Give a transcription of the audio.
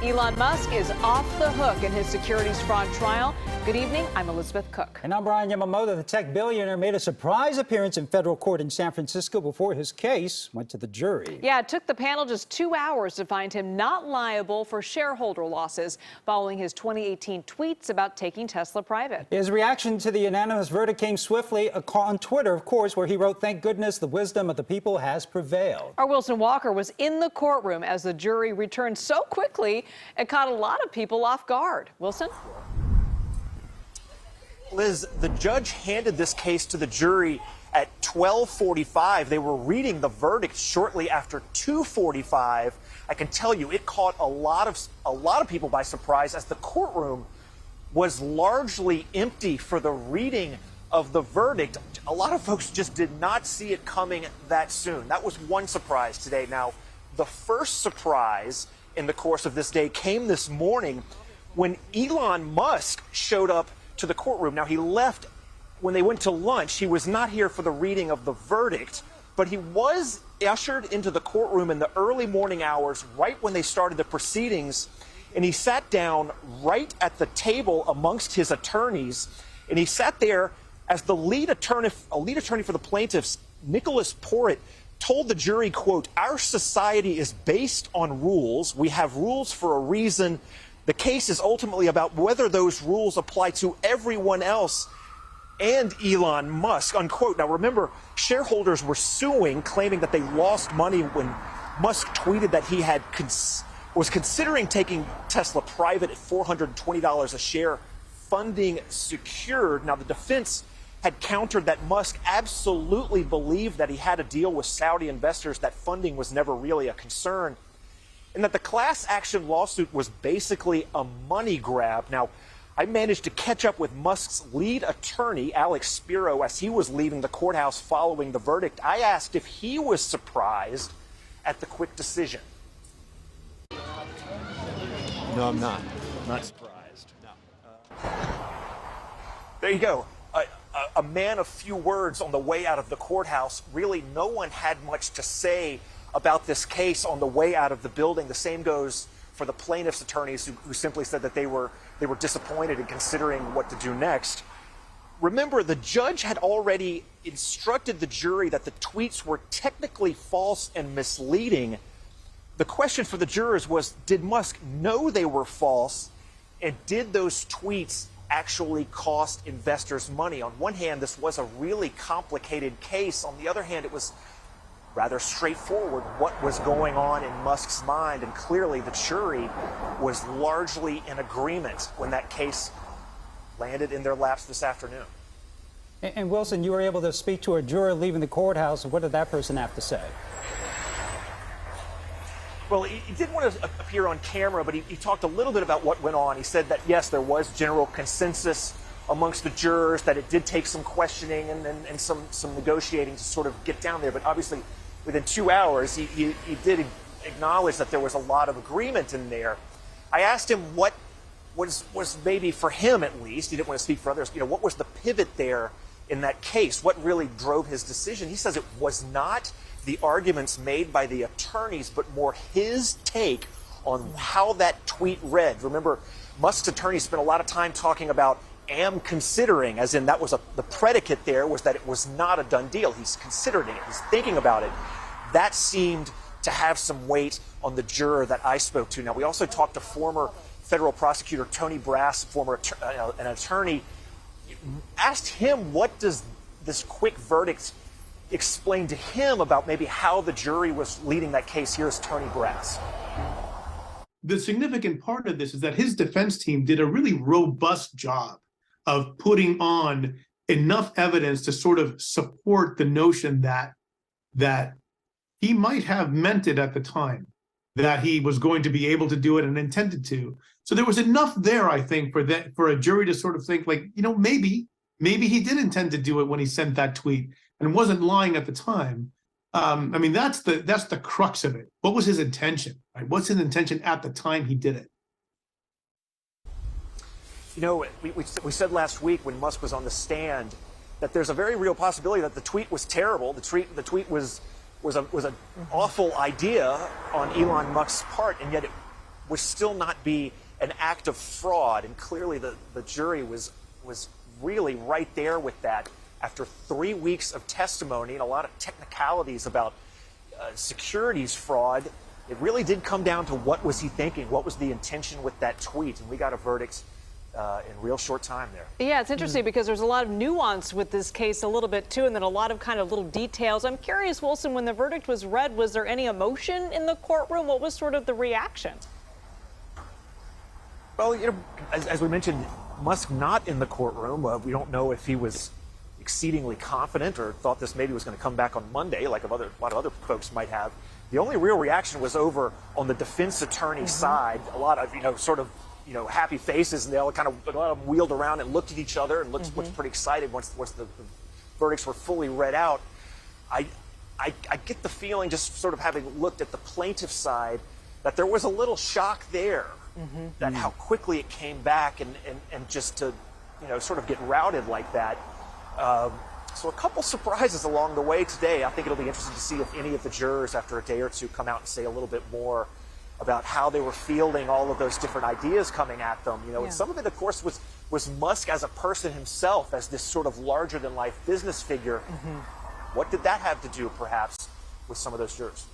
Elon Musk is off the hook in his securities fraud trial. Good evening, I'm Elizabeth Cook. And I'm Brian Yamamoto. The tech billionaire made a surprise appearance in federal court in San Francisco before his case went to the jury. Yeah, it took the panel just 2 hours to find him not liable for shareholder losses following his 2018 tweets about taking Tesla private. His reaction to the unanimous verdict came swiftly on Twitter, of course, where he wrote, "Thank goodness the wisdom of the people has prevailed." Our Wilson Walker was in the courtroom as the jury returned so quickly it caught a lot of people off guard. Wilson? Liz, the judge handed this case to the jury at 12:45. They were reading the verdict shortly after 2:45. I can tell you it caught a lot of people by surprise as the courtroom was largely empty for the reading of the verdict. A lot of folks just did not see it coming that soon. That was one surprise today. Now, the first surprise in the course of this day came this morning when Elon Musk showed up to the courtroom. Now, he left when they went to lunch. He was not here for the reading of the verdict, but he was ushered into the courtroom in the early morning hours, right when they started the proceedings, and he sat down right at the table amongst his attorneys, and he sat there as the lead attorney for the plaintiffs, Nicholas Porritt, told the jury, quote, "Our society is based on rules. We have rules for a reason. The case is ultimately about whether those rules apply to everyone else and Elon Musk," unquote. Now, remember, shareholders were suing, claiming that they lost money when Musk tweeted that he was considering taking Tesla private at $420 a share, funding secured. Now, the defense had countered that Musk absolutely believed that he had a deal with Saudi investors, that funding was never really a concern, and that the class action lawsuit was basically a money grab. Now, I managed to catch up with Musk's lead attorney, Alex Spiro, as he was leaving the courthouse following the verdict. I asked if he was surprised at the quick decision. No, I'm not. Not surprised. No. There you go. A man of few words on the way out of the courthouse. Really, no one had much to say about this case on the way out of the building. The same goes for the plaintiff's attorneys who simply said that they were disappointed in considering what to do next. Remember, the judge had already instructed the jury that the tweets were technically false and misleading. The question for the jurors was, did Musk know they were false, and did those tweets actually cost investors money? On one hand, this was a really complicated case. On the other hand, it was rather straightforward what was going on in Musk's mind, and clearly the jury was largely in agreement when that case landed in their laps this afternoon. And Wilson, you were able to speak to a juror leaving the courthouse. What did that person have to say? Well, he didn't want to appear on camera, but he talked a little bit about what went on. He said that, yes, there was general consensus amongst the jurors that it did take some questioning and some negotiating to sort of get down there. But obviously, within 2 hours, he did acknowledge that there was a lot of agreement in there. I asked him what was maybe for him at least, he didn't want to speak for others, what was the pivot there in that case? What really drove his decision? He says it was not the arguments made by the attorneys, but more his take on how that tweet read. Remember, Musk's attorneys spent a lot of time talking about am considering, as in that was the predicate there was that it was not a done deal. He's considering it. He's thinking about it. That seemed to have some weight on the juror that I spoke to. Now, we also talked to former federal prosecutor Tony Brass, an attorney, asked him what does this quick verdict explain to him about maybe how the jury was leading that case. Here's Tony Brass. The significant part of this is that his defense team did a really robust job of putting on enough evidence to sort of support the notion that he might have meant it at the time, that he was going to be able to do it and intended to. So there was enough there, I think, for a jury to sort of think like, maybe he did intend to do it when he sent that tweet and wasn't lying at the time. I mean, that's the crux of it. What was his intention? Right? What's his intention at the time he did it? We said last week when Musk was on the stand that there's a very real possibility that the tweet was terrible. The tweet was an awful idea on Elon Musk's part, and yet it would still not be an act of fraud. And clearly the jury was really right there with that after 3 weeks of testimony and a lot of technicalities about securities fraud. It really did come down to what was he thinking, what was the intention with that tweet, and we got a verdict in real short time there. Yeah, it's interesting because there's a lot of nuance with this case a little bit too, and then a lot of kind of little details. I'm curious, Wilson, when the verdict was read, was there any emotion in the courtroom? What was sort of the reaction? Well, you know, as we mentioned, Musk not in the courtroom. We don't know if he was exceedingly confident or thought this maybe was going to come back on Monday, like a lot of other folks might have. The only real reaction was over on the defense attorney's side. A lot of, happy faces, and they all kind of, a lot of them wheeled around and looked at each other and looked pretty excited once the verdicts were fully read out. I get the feeling, just sort of having looked at the plaintiff's side, that there was a little shock there, that how quickly it came back and just to, sort of get routed like that. So a couple surprises along the way today. I think it'll be interesting to see if any of the jurors after a day or two come out and say a little bit more about how they were fielding all of those different ideas coming at them. And some of it, of course, was Musk as a person himself, as this sort of larger-than-life business figure. What did that have to do, perhaps, with some of those jurors?